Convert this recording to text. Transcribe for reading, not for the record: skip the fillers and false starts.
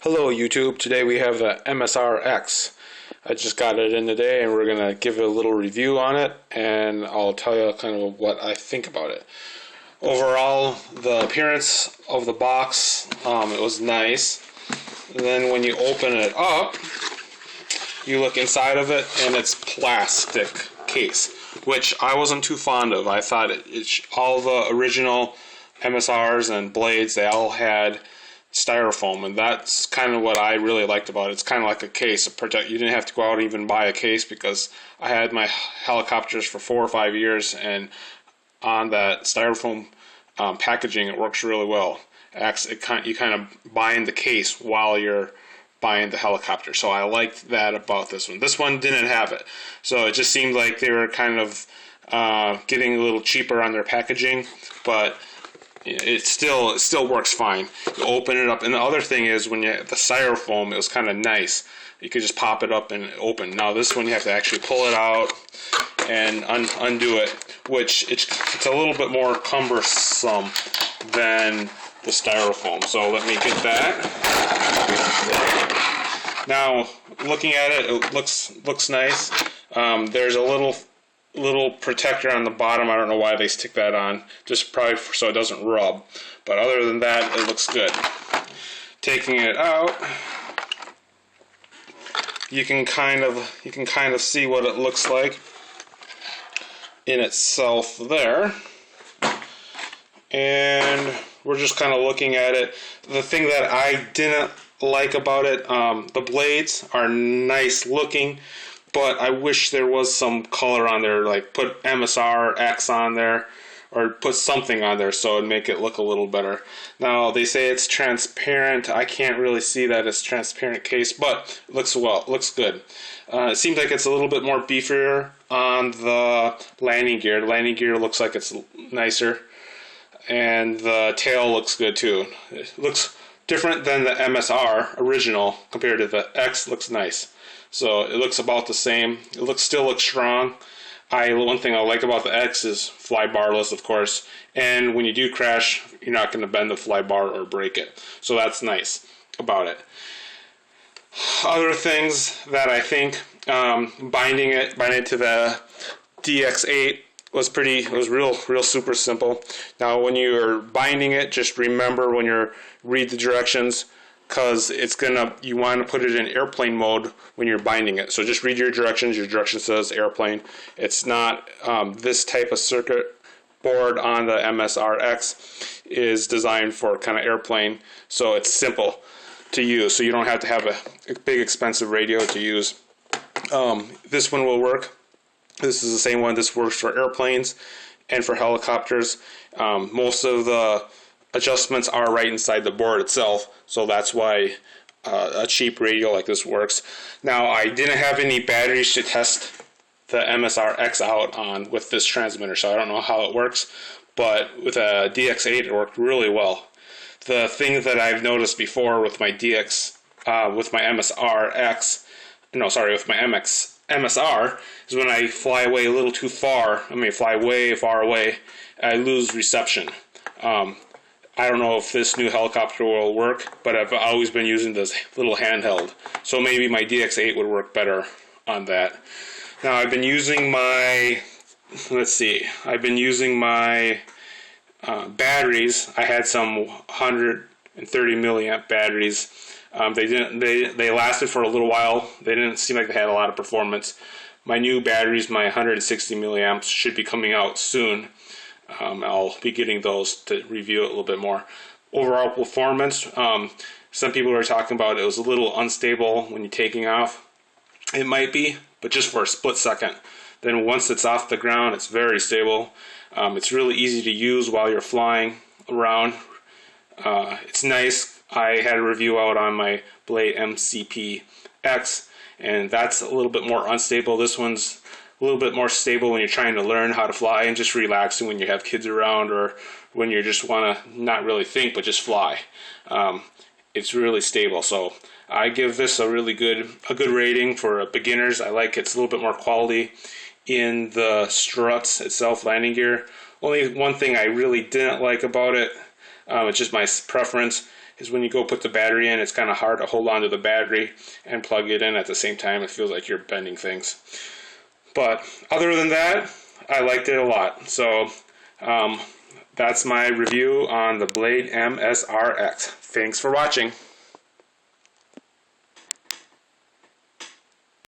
Hello YouTube, today we have the mSRX. I just got it in today and we're going to give it a little review on it and I'll tell you kind of what I think about it. Overall, the appearance of the box, it was nice. And then when you open it up, you look inside of it and it's plastic case, which I wasn't too fond of. I thought all the original mSRs and blades, they all had styrofoam, and that's kind of what I really liked about it. It's kind of like a case of protect. You didn't have to go out and even buy a case, because I had my helicopters for 4 or 5 years, and on that styrofoam packaging, it works really well. You kind of bind the case while you're buying the helicopter, so I liked that about this one. This one didn't have it, so it just seemed like they were kind of getting a little cheaper on their packaging, but it still works fine. You open it up, and the other thing is, when you have the styrofoam, it was kind of nice. You could just pop it up and open. Now this one, you have to actually pull it out and undo it, which it's a little bit more cumbersome than the styrofoam. So let me get that. Now looking at it, it looks nice. There's a little protector on the bottom. I don't know why they stick that on, just probably so it doesn't rub, but other than that, it looks good. Taking it out, you can kind of see what it looks like in itself there, and we're just kind of looking at it. The thing that I didn't like about it, the blades are nice looking, but I wish there was some color on there, like put mSRX on there, or put something on there so it'd make it look a little better. Now they say it's transparent. I can't really see that it's transparent case, but it looks good. It seems like it's a little bit more beefier on the landing gear. The landing gear looks like it's nicer, and the tail looks good too. It looks different than the mSR original compared to the X. Looks nice. So it looks about the same. It still looks strong. One thing I like about the X is flybarless, of course, and when you do crash, you're not going to bend the fly bar or break it. So that's nice about it. Other things that I think, binding it to the DX8 was real super simple. Now when you're binding it, just remember when you read the directions, because you want to put it in airplane mode when you're binding it. So just read your directions. Your direction says airplane. It's not this type of circuit board on the mSRX is designed for kind of airplane, so it's simple to use. So you don't have to have a big expensive radio to use. This one will work. This is the same one. This works for airplanes and for helicopters. Most of the adjustments are right inside the board itself, so that's why a cheap radio like this works. Now, I didn't have any batteries to test the mSRX out on with this transmitter, so I don't know how it works, but with a DX8 it worked really well. The thing that I've noticed before with my with my mSRX, with my mSR, is when I fly away a little too far, fly way far away, I lose reception. I don't know if this new helicopter will work, but I've always been using this little handheld. So maybe my DX8 would work better on that. Now I've been using my, batteries. I had some 130 milliamp batteries. They lasted for a little while. They didn't seem like they had a lot of performance. My new batteries, my 160 milliamps, should be coming out soon. I'll be getting those to review it a little bit more. Overall performance, some people are talking about it was a little unstable when you're taking off. It might be, but just for a split second. Then once it's off the ground, it's very stable. It's really easy to use while you're flying around. It's nice. I had a review out on my Blade MCP-X, and that's a little bit more unstable. This one's a little bit more stable when you're trying to learn how to fly, and just relaxing when you have kids around, or when you just want to not really think but just fly. It's really stable, so I give this a good rating for beginners. I like it's a little bit more quality in the struts itself, landing gear. Only one thing I really didn't like about it, it's just my preference, is when you go put the battery in, it's kind of hard to hold on to the battery and plug it in at the same time. It feels like you're bending things. But other than that, I liked it a lot. So that's my review on the Blade mSRX. Thanks for watching.